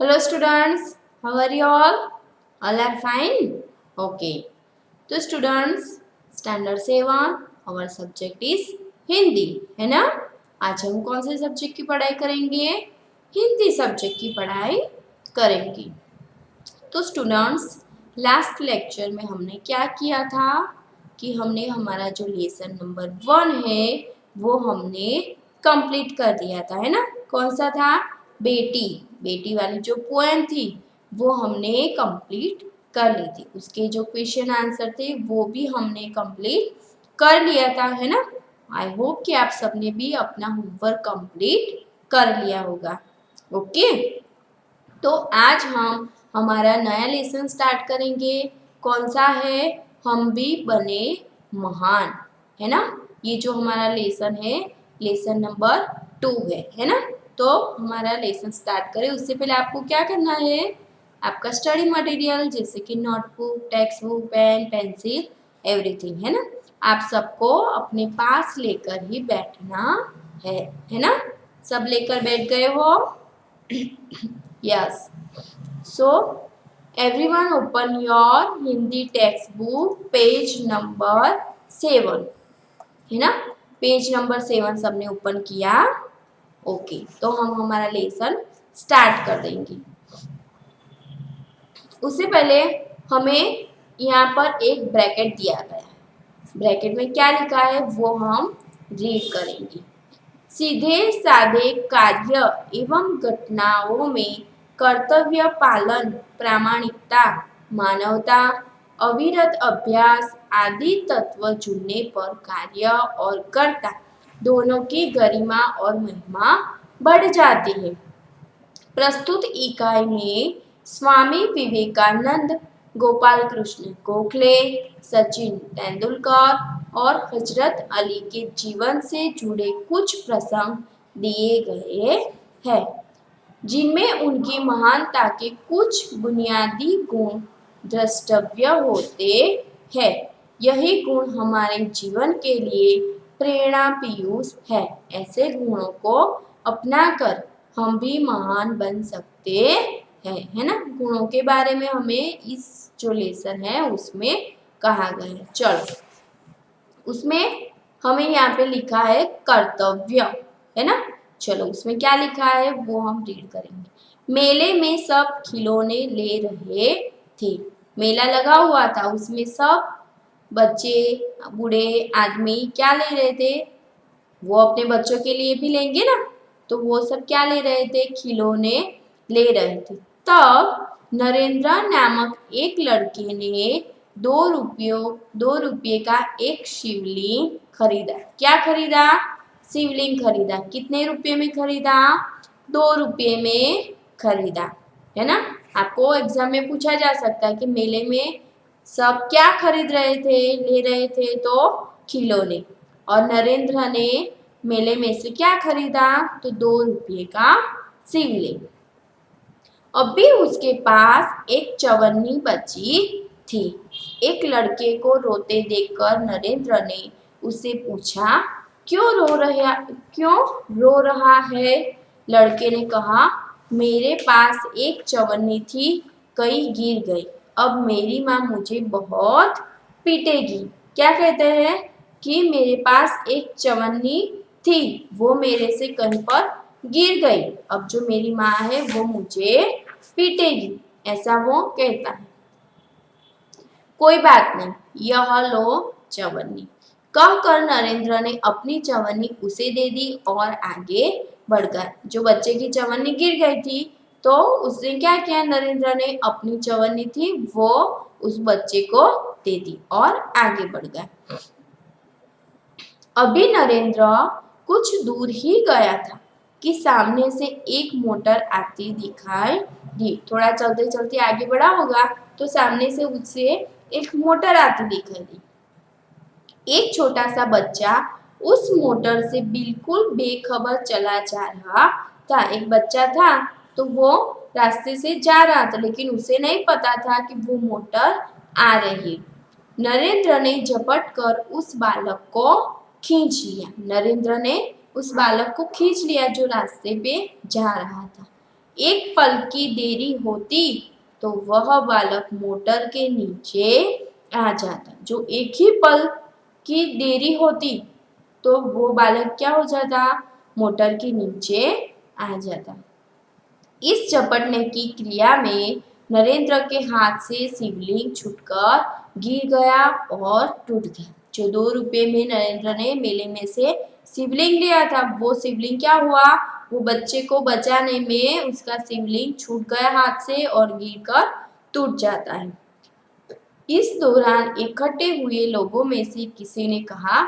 Hello students, how are you all? All are fine? Okay. तो students standard 7 our subject is Hindi है ना। आज हम कौन से सब्जेक्ट की पढ़ाई करेंगे? हिंदी सब्जेक्ट की पढ़ाई करेंगे। तो स्टूडेंट्स लास्ट लेक्चर में हमने क्या किया था कि हमने हमारा जो लेसन नंबर 1 है वो हमने कंप्लीट कर दिया था, है ना। कौन सा था? बेटी। बेटी वाली जो पोएम थी वो हमने कंप्लीट कर ली थी। उसके जो क्वेश्चन आंसर थे वो भी हमने कंप्लीट कर लिया था, है ना। आई होप कि आप सबने भी अपना होमवर्क कंप्लीट कर लिया होगा। ओके। तो आज हम हमारा नया लेसन स्टार्ट करेंगे। कौन सा है? हम भी बने महान, है ना। ये जो हमारा लेसन है लेसन नंबर 2 है ना। तो हमारा लेसन स्टार्ट करें उससे पहले आपको क्या करना है? आपका स्टडी मटेरियल जैसे कि notebook, text book, pen, pencil, everything, है ना। आप सबको अपने पास लेकर ही बैठना है ना। सब लेकर बैठ गए हो? Yes. So, everyone open your Hindi textbook page number 7, है ना। पेज नंबर 7 सबने ओपन किया? ओके। तो हम हमारा लेसन स्टार्ट कर देंगे। उससे पहले हमें यहाँ पर एक ब्रैकेट दिया गया है। ब्रैकेट में क्या लिखा है वो हम रीड करेंगे। सीधे साधे कार्य एवं घटनाओं में कर्तव्य पालन, प्रामाणिकता, मानवता, अविरत अभ्यास आदि तत्व जुड़ने पर कार्य और कर्ता दोनों की गरिमा और महिमा बढ़ जाती है। प्रस्तुत इकाई में स्वामी विवेकानंद, गोपाल कृष्ण गोखले, सचिन तेंदुलकर और हजरत अली के जीवन से जुड़े कुछ प्रसंग दिए गए हैं, जिनमें उनकी महानता के कुछ बुनियादी गुण द्रष्टव्य होते हैं। यही गुण हमारे जीवन के लिए प्रेरणा पीयूष है। ऐसे गुणों को अपनाकर हम भी महान बन सकते हैं, है ना। गुणों के बारे में हमें इस जो लेसन है उसमें कहा गया है। चलो, उसमें हमें यहाँ पे लिखा है कर्तव्य, है ना। चलो, उसमें क्या लिखा है वो हम रीड करेंगे। मेले में सब खिलौने ले रहे थे। मेला लगा हुआ था, उसमें सब बच्चे, बूढ़े आदमी क्या ले रहे थे? वो अपने बच्चों के लिए भी लेंगे ना। तो वो सब क्या ले रहे थे? खिलौने ले रहे थे। तब नरेंद्र नामक एक लड़के ने 2 रुपये का एक शिवलिंग खरीदा। क्या खरीदा? शिवलिंग खरीदा। कितने रुपये में खरीदा? 2 रुपये में खरीदा, है ना। आपको एग्जाम में पूछा जा सकता है कि मेले में सब क्या खरीद रहे थे, ले रहे थे? तो खिलौने। और नरेंद्र ने मेले में से क्या खरीदा? तो 2 रुपये का शिवलिंग। अभी उसके पास एक चवन्नी बची थी। एक लड़के को रोते देखकर नरेंद्र ने उससे पूछा, क्यों रो रहा है? लड़के ने कहा, मेरे पास एक चवन्नी थी, कहीं गिर गई। अब मेरी माँ मुझे बहुत पीटेगी। क्या कहते हैं कि मेरे पास एक चवन्नी थी, वो मेरे से कहीं पर गिर गई। अब जो मेरी माँ है वो मुझे पीटेगी, ऐसा वो कहता है। कोई बात नहीं, यह लो चवन्नी। कहकर नरेंद्र ने अपनी चवन्नी उसे दे दी और आगे बढ़ गया। जो बच्चे की चवन्नी गिर गई थी तो उसने क्या किया? नरेंद्र ने अपनी चवन्नी थी वो उस बच्चे को दे दी और आगे बढ़ गया। अभी नरेंद्र कुछ दूर ही गया था कि सामने से एक मोटर आती दिखाई दी। थोड़ा चलते चलते आगे बढ़ा होगा तो सामने से उससे एक मोटर आती दिखाई दी। एक छोटा सा बच्चा उस मोटर से बिल्कुल बेखबर चला जा रहा था। एक बच्चा था तो वो रास्ते से जा रहा था, लेकिन उसे नहीं पता था कि वो मोटर आ रही है। नरेंद्र ने झपट कर उस बालक को खींच लिया। नरेंद्र ने उस बालक को खींच लिया जो रास्ते पे जा रहा था। एक पल की देरी होती तो वह बालक मोटर के नीचे आ जाता। जो एक ही पल की देरी होती तो वो बालक क्या हो जाता, मोटर के नीचे आ जाता। इस झपटने की क्रिया में नरेंद्र के हाथ से शिवलिंग छूटकर गिर गया और टूट गया। जो 2 रुपए में नरेंद्र ने मेले में से शिवलिंग लिया था, वो शिवलिंग क्या हुआ, वो बच्चे को बचाने में उसका शिवलिंग छूट गया हाथ से और गिरकर टूट जाता है। इस दौरान इकट्ठे हुए लोगों में से किसी ने कहा,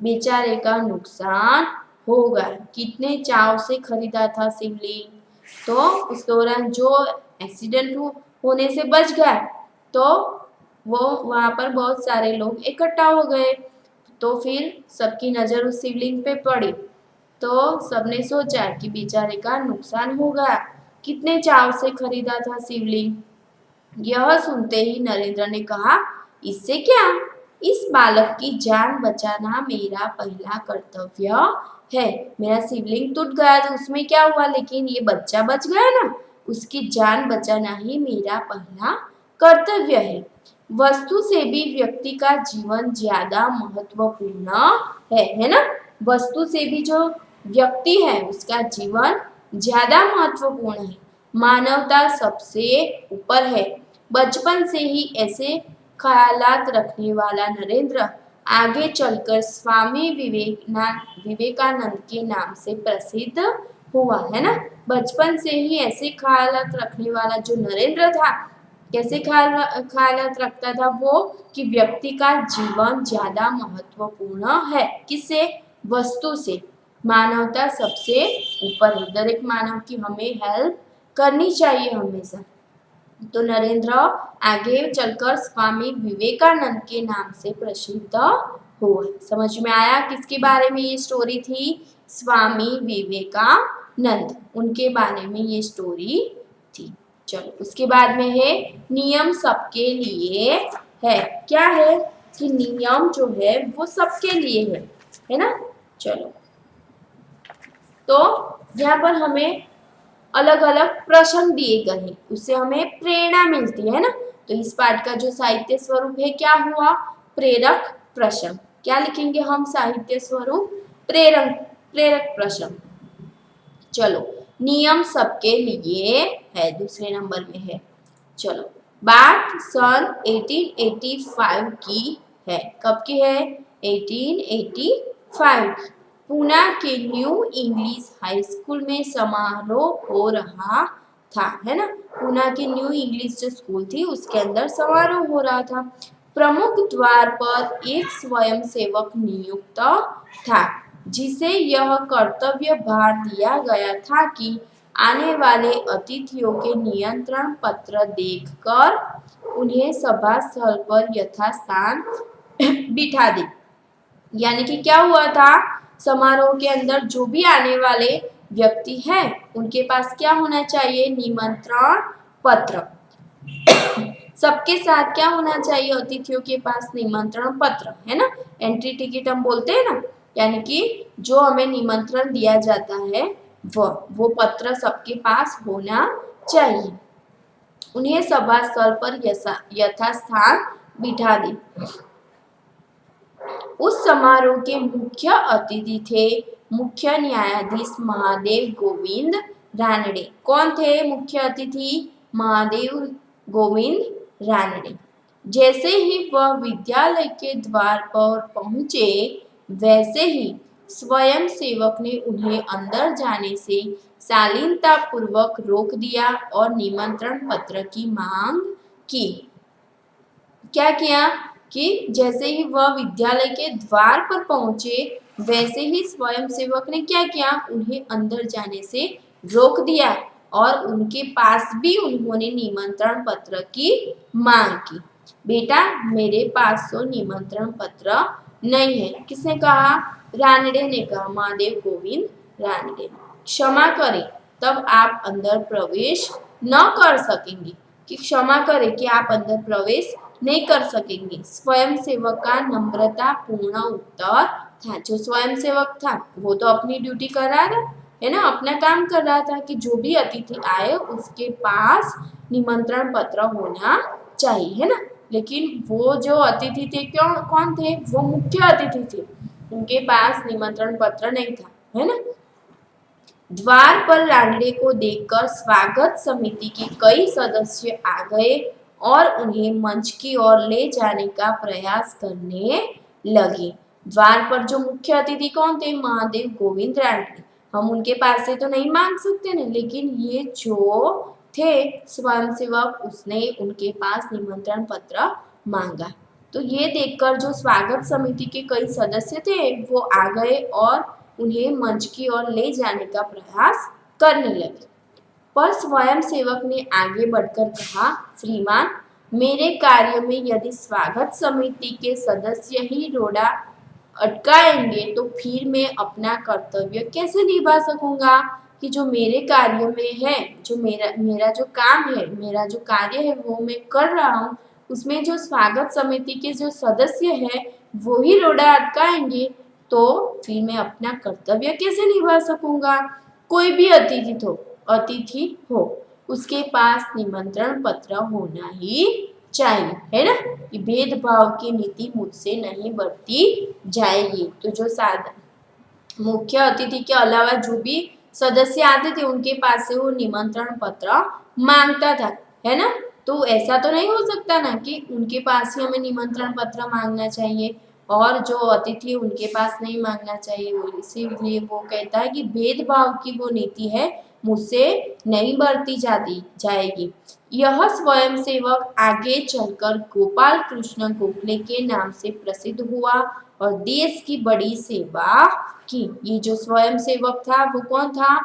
बेचारे का नुकसान होगा, कितने चाव से खरीदा था शिवलिंग। तो उस दौरान जो एक्सीडेंट होने से बच गया, तो वो वहां पर बहुत सारे लोग इकट्ठा हो गए। तो फिर सबकी नजर उस शिवलिंग पे पड़ी, तो सबने सोचा कि बेचारे का नुकसान होगा, कितने चाव से खरीदा था शिवलिंग। यह सुनते ही नरेंद्र ने कहा, इससे क्या, इस बालक की जान बचाना मेरा पहला कर्तव्य है। मेरा शिवलिंग टूट गया तो उसमें क्या हुआ, लेकिन ये बच्चा बच गया ना, उसकी जान बचाना ही मेरा पहला कर्तव्य है। वस्तु से भी व्यक्ति का जीवन ज्यादा महत्वपूर्ण है ना। वस्तु से भी जो व्यक्ति है उसका जीवन ज्यादा महत्वपूर्ण है। मानवता सबसे ऊपर है। बचपन से ही ऐसे ख्यालात रखने वाला नरेंद्र आगे चलकर स्वामी विवेकानंद के नाम से प्रसिद्ध हुआ, है ना। बचपन से ही ऐसे ख्यालात रखने वाला जो नरेंद्र था, कैसे ख्यालात रखता था वो, कि व्यक्ति का जीवन ज्यादा महत्वपूर्ण है, किससे, वस्तु से। मानवता सबसे ऊपर है, दर एक मानव की हमें हेल्प करनी चाहिए हमेशा। तो नरेंद्र आगे चलकर स्वामी विवेकानंद के नाम से प्रसिद्ध हुआ। समझ में आया किसके बारे में ये स्टोरी थी, स्वामी विवेकानंद, उनके बारे में ये स्टोरी थी। चलो उसके बाद में है नियम सबके लिए है। क्या है कि नियम जो है वो सबके लिए है ना। चलो तो यहाँ पर हमें अलग अलग प्रश्न दिए गए हैं, उससे हमें प्रेरणा मिलती है ना। तो इस पाठ का जो साहित्य स्वरूप है क्या हुआ, प्रेरक प्रश्न। क्या लिखेंगे हम साहित्य स्वरूप, प्रेरक प्रेरक प्रश्न। चलो नियम सबके लिए है, दूसरे नंबर में है। चलो बात सन 1885 की है। कब की है, 1885 की। पूना के न्यू इंग्लिश हाई स्कूल में समारोह हो रहा था, है ना। पूना के न्यू इंग्लिश जो स्कूल थी उसके अंदर समारोह हो रहा था। प्रमुख द्वार पर एक स्वयं सेवक नियुक्त था, जिसे यह कर्तव्य भार दिया गया था कि आने वाले अतिथियों के नियंत्रण पत्र देखकर उन्हें सभा स्थल पर यथास्थान बिठा दे। यानी कि क्या हुआ था, समारोह के अंदर जो भी आने वाले व्यक्ति हैं उनके पास क्या होना चाहिए, निमंत्रण पत्र। सबके साथ क्या होना चाहिए, अतिथियों के पास निमंत्रण पत्र, है ना। एंट्री टिकट हम बोलते हैं ना, यानी कि जो हमें निमंत्रण दिया जाता है वो पत्र सबके पास होना चाहिए। उन्हें सभा स्थल पर यथास्थान बिठा दे। उस समारोह के मुख्य अतिथि थे मुख्य न्यायाधीश महादेव गोविंद रानडे। कौन थे मुख्य अतिथि, महादेव गोविंद रानडे। जैसे ही वह विद्यालय के द्वार पर पहुंचे, वैसे ही स्वयं सेवक ने उन्हें अंदर जाने से शालीनता पूर्वक रोक दिया और निमंत्रण पत्र की मांग की। क्या किया कि जैसे ही वह विद्यालय के द्वार पर पहुंचे, वैसे ही स्वयं सेवक ने क्या किया, उन्हें अंदर जाने से रोक दिया और उनके पास भी उन्होंने निमंत्रण पत्र की मांग की। बेटा मेरे पास तो निमंत्रण पत्र नहीं है। किसने कहा, रानडे ने कहा, महादेव गोविंद रानडे। क्षमा करें, तब आप अंदर प्रवेश न कर सकेंगे। कि क्षमा करें कि आप अंदर प्रवेश नहीं कर सकेंगे। स्वयं सेवक का नम्रता पूर्ण उत्तर था। जो स्वयं सेवक था वो तो अपनी ड्यूटी कर रहा था, है ना, अपना काम कर रहा था कि जो भी अतिथि आए उसके पास निमंत्रण पत्र होना चाहिए, है ना। लेकिन वो जो अतिथि थे क्यों कौन थे, वो मुख्य अतिथि थे, उनके पास निमंत्रण पत्र नहीं था, है ना। द्वार पर रांडे को देखकर स्वागत समिति के कई सदस्य आ गए और उन्हें मंच की ओर ले जाने का प्रयास करने लगे। द्वार पर जो मुख्य अतिथि कौन थे, महादेव गोविंद रानडे। हम उनके पास से तो नहीं मांग सकते ना, लेकिन ये जो थे स्वयंसेवक, उसने उनके पास निमंत्रण पत्र मांगा। तो ये देखकर जो स्वागत समिति के कई सदस्य थे वो आ गए और उन्हें मंच की ओर ले जाने का प्रयास करने लगे। पर स्वयं सेवक ने आगे बढ़कर कहा, श्रीमान, मेरे कार्य में यदि स्वागत समिति के सदस्य ही रोड़ा अटकाएंगे तो फिर मैं अपना कर्तव्य कैसे निभा सकूंगा कि जो मेरे कार्य में है, जो मेरा जो काम है, मेरा जो कार्य है वो मैं कर रहा हूँ, उसमें जो स्वागत समिति के जो सदस्य हैं वो ही रोड़ा अटकाएंगे तो फिर मैं अपना कर्तव्य कैसे निभा सकूंगा। कोई भी अतिथि हो उसके पास निमंत्रण पत्र होना ही चाहिए, है ना। कि भेदभाव की नीति मुझसे नहीं बरती जाएगी। तो जो मुख्य अतिथि के अलावा जो भी सदस्य आते थे उनके पास से वो निमंत्रण पत्र मांगता था, है ना। तो ऐसा तो नहीं हो सकता ना कि उनके पास ही हमें निमंत्रण पत्र मांगना चाहिए और जो अतिथि उनके पास नहीं मांगना चाहिए। वो इसीलिए वो कहता है कि भेदभाव की वो नीति है मुझसे नहीं बरती जाती जाएगी। यह स्वयंसेवक आगे चलकर गोपाल कृष्ण गोखले के नाम से प्रसिद्ध हुआ और देश की बड़ी सेवा की। ये जो स्वयंसेवक था वो कौन था,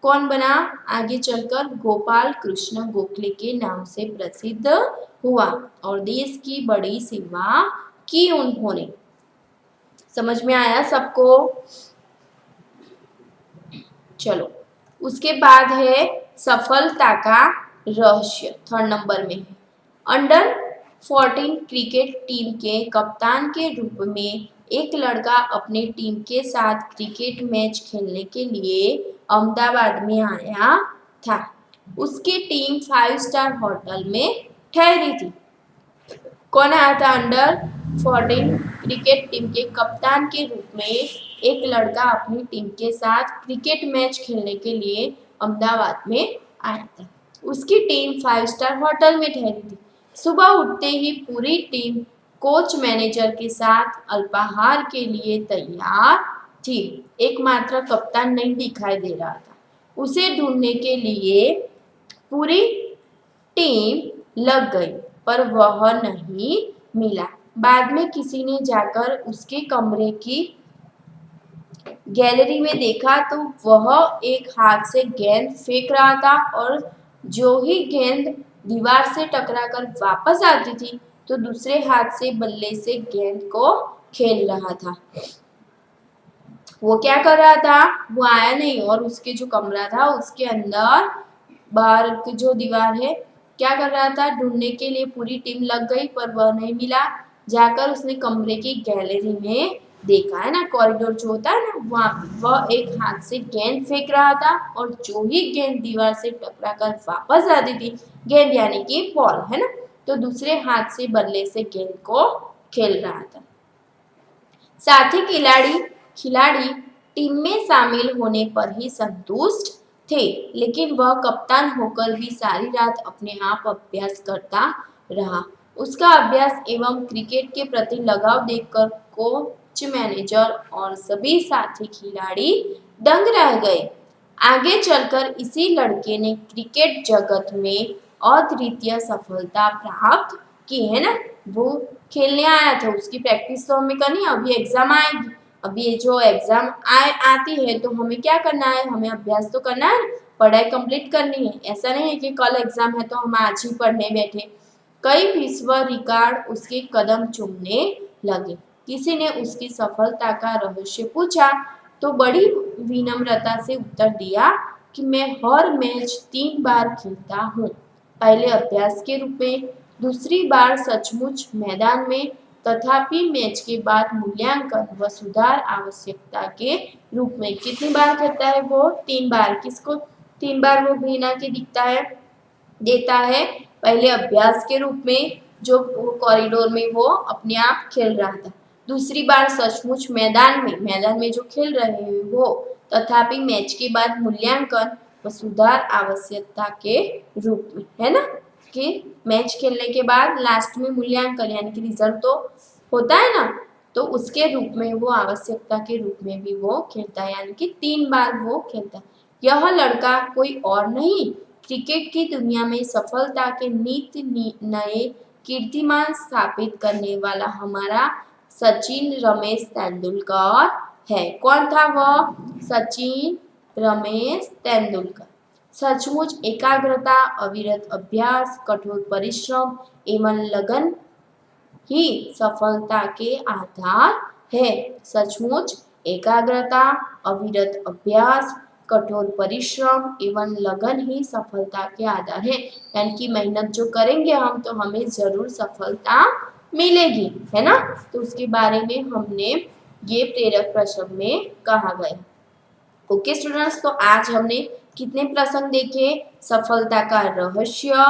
कौन बना आगे चलकर, गोपाल कृष्ण गोखले के नाम से प्रसिद्ध हुआ और देश की बड़ी सेवा की उन्होंने। समझ में आया सबको। चलो उसके बाद है सफलता का रहस्य, थर्ड नंबर में है। अंडर 14 क्रिकेट टीम के कप्तान के रूप में एक लड़का अपनी टीम के साथ क्रिकेट मैच खेलने के लिए अहमदाबाद में आया था। उसकी टीम 5 स्टार होटल में ठहरी थी। कौन आया था, अंडर 14 क्रिकेट टीम के कप्तान के रूप में एक लड़का अपनी टीम के साथ क्रिकेट मैच खेलने के लिए अहमदाबाद में आया था। उसकी टीम 5 स्टार होटल में ठहरी थी। सुबह उठते ही पूरी टीम कोच मैनेजर के साथ अल्पाहार के लिए तैयार थी। एकमात्र कप्तान नहीं दिखाई दे रहा था। उसे ढूंढने के लिए पूरी टीम लग गई पर वह नहीं मिला। बाद में किसी ने जाकर उसके कमरे की गैलरी में देखा तो वह एक हाथ से गेंद फेंक रहा था और जो ही गेंद दीवार से टकराकर वापस आती थी तो दूसरे हाथ से बल्ले से गेंद को खेल रहा था। वो क्या कर रहा था, वो आया नहीं और उसके जो कमरा था उसके अंदर बाहर की जो दीवार है क्या कर रहा था, ढूंढने के लिए पूरी टीम लग गई पर वह नहीं मिला। जाकर उसने कमरे की गैलरी में देखा, है ना, कॉरिडोर जो होता है ना वहाँ पे वह एक हाथ से गेंद फेंक रहा था और जो ही गेंद दीवार से टकरा कर वापस आती थी, गेंद यानी कि बॉल, है ना, तो दूसरे हाथ से बल्ले से गेंद को खेल रहा था। साथी खिलाड़ी टीम में शामिल होने पर ही संतुष्ट थे, लेकिन वह कप्तान होकर भी सारी रात अपने आप अभ्यास करता रहा। उसका अभ्यास एवं क्रिकेट के प्रति लगाव देखकर कोच मैनेजर और सभी साथी खिलाड़ी दंग रह गए। आगे चलकर इसी लड़के ने क्रिकेट जगत में अद्वितीय सफलता प्राप्त की, है ना। वो खेलने आया था, उसकी प्रैक्टिस तो हमें करनी है, अभी एग्जाम आएगी। अभी ये जो एग्जाम आती है तो हमें क्या करना है, हमें अभ्यास तो करना है, पढ़ाई कंप्लीट करनी है। ऐसा नहीं है कि कल एग्जाम है तो हम आज ही पढ़ने बैठे। कई विश्व रिकॉर्ड उसके कदम चूमने लगे। किसी ने उसकी सफलता का रहस्य पूछा तो बड़ी विनम्रता से उत्तर दिया कि मैं हर मैच 3 बार खेलता हूँ। पहले अभ्यास के रूप में, दूसरी बार सचमुच मैदान में, तथापि मैच के बाद मूल्यांकन व सुधार आवश्यकता के रूप में कितनी बार कहता है वो 3 बार। किसको 3 बार वो घृणा के दिखता है देता है? पहले अभ्यास के रूप में जो कॉरिडोर में वो अपने आप खेल रहा था, दूसरी बार सचमुच मैदान में जो खेल रहे हैं वो, तथापि मैच के बाद मूल्यांकन व सुधार आवश्यकता के रूप में, है ना, कि मैच खेलने के बाद लास्ट में मूल्यांकन यानी कि रिजल्ट तो होता है ना, तो उसके रूप में वो आवश्यकता के रूप में भी वो खेलता है, यानी कि 3 बार वो खेलता है। यह लड़का कोई और नहीं, क्रिकेट की दुनिया में सफलता के नित्य नए कीर्तिमान स्थापित करने वाला हमारा सचिन रमेश तेंदुलकर है। कौन था वह? सचिन रमेश तेंदुलकर। सचमुच एकाग्रता, अविरत अभ्यास, कठोर परिश्रम एवं लगन ही सफलता के आधार है। सचमुच एकाग्रता, अविरत अभ्यास, कठोर परिश्रम एवं लगन ही सफलता के आधार है, यानी कि मेहनत जो करेंगे हम तो हमें जरूर सफलता मिलेगी, है ना। तो उसके बारे में हमने ये प्रेरक प्रसंग में कहा गया। ओके स्टूडेंट्स, तो आज हमने कितने प्रसंग देखे? सफलता का रहस्य,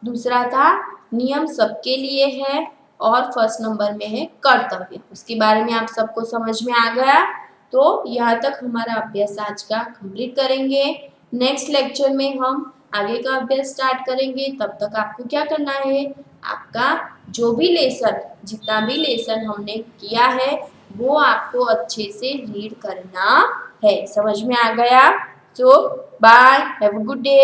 दूसरा था नियम सबके लिए है, और फर्स्ट नंबर में है कर्तव्य। उसके बारे में आप सबको समझ में आ गया? तो यहाँ तक हमारा अभ्यास आज का कंप्लीट करेंगे। नेक्स्ट लेक्चर में हम आगे का अभ्यास स्टार्ट करेंगे। तब तक आपको क्या करना है, आपका जो भी लेसन, जितना भी लेसन हमने किया है वो आपको अच्छे से रीड करना है। समझ में आ गया? So bye, have a good day.